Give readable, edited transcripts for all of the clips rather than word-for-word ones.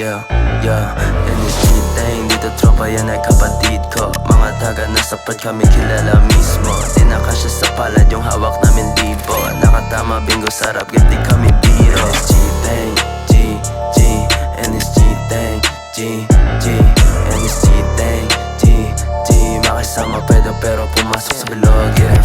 Yeah, yeah. NSG thing, dito tropa yan ay kapatid ko. Mga taga nasa pad kami kilala mismo. Di nakasya sa palad yung hawak namin libo. Nakatama bingo sarap, gati kami biro. NSG thing, G, G, NSG thing, G, G, NSG thing, G, G. Makisama pwede pero pumasok sa bilog, yeah,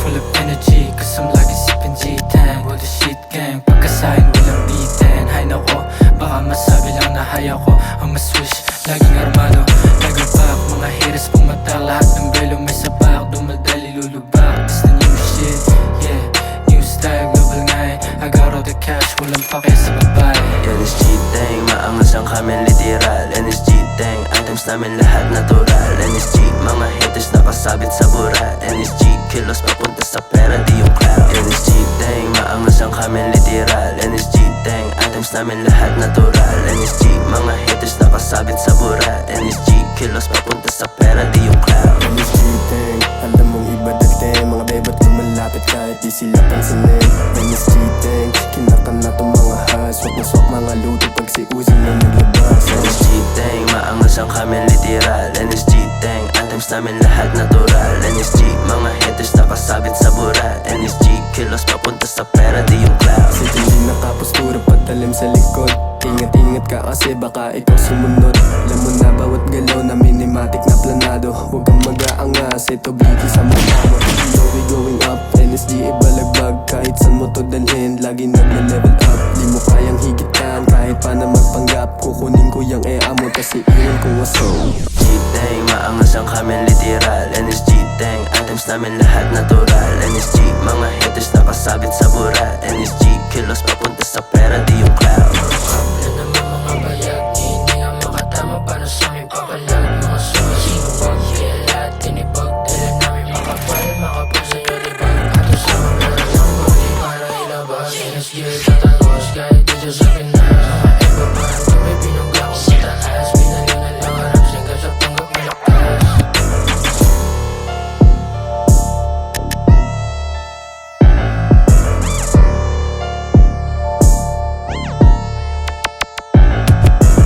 Full of energy, cause I'm lagi sippin' G10 With the shit gang, pagkasahin walang bitin. Hay nako, baka masabi lang na hay ako ang maswish, laging armado. Legal back, mga haters pumatak. Lahat ng belo may sabak, dumadali lulubak. It's the new shit, yeah, new style, global nga I got all the cash, walang pake sa babae. NSG thing, maangas ang kami literal. NSG thing, items namin lahat natural. NSG, mga haters nakasabit sa bura. NSG, kilos papunta sa pera, di yung cloud. NSG thing, maangas ang kami literal. NSG thing, items namin lahat natural. NSG, mga haters nakasabit sa bura. NSG, kilos papunta sa pera, di yung cloud. NSG thing, alam mong iba dating. Mga beba't lumalapit kahit di sila pansinin. NSG thing, kinakan na tong mga has. Swak na swak mga luto pag si Uzi na naglabas. NSG thing, maangas ang kami literal. NSG thing, items namin lahat natural. NSG, mga haters nakasabit sa bura. NSG, kilos papunta sa pera, di yung cloud. Kasi hindi nakapostura patalim sa likod. Ingat-ingat ka kasi baka ikaw sumunod. Alam mo na bawat galaw na minimatic na planado. Huwag kang mag-aangas, ito blinky sa mukha mo. You know we going up, NSG ibalagbag. Kahit saan mo to dalhin, lagi nagle-level up. Di mo kayang higitan, kahit pa na magpanggap. Kukunin ko yung ea mo, tas iiwan ko waso. G-Tang, maangas ang kami literal. NSG Tang, items namin lahat natural. NSG, mga haters nakasabit sa bura. NSG, kilos papunta sa pera, di yung cloud. Yan naman mga bayag, hindi nga makatama para sa aming papalag. Mga susi, huwag kaya lahat tinipag. Dala namin makapal, makapal sa'yo libag. Ato sa mga lang, buli para ilabas. NSG tatagos, kahit dito sa Pinas. Mga iba parang kami binugla ko mataas. Pinalo na lang harap, singka sa panggap malakas.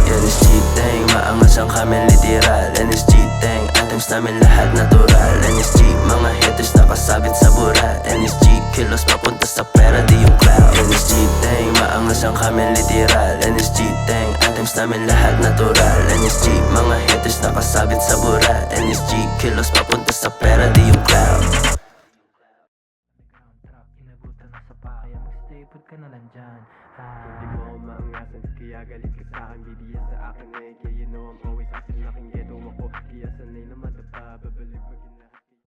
NSG Tang, maangas ang kami literal. NSG Tang, items namin lahat natural. NSG, mga haters nakasabit sa bura. NSG, kilos papunta sa pera, di yung cloud. NSG Tang, maangas ang kami literal. NSG Tang, items namin lahat natural. NSG, mga haters nakasabit sa bura. NSG, kilos papunta sa pera, di yung cloud. Trap, inabutan na sa pakaya, magstay put ka na lang dyan. Hindi mo ako maangasan, kaya galit ka sa'kin. BBS sa akin eh, kaya you know I'm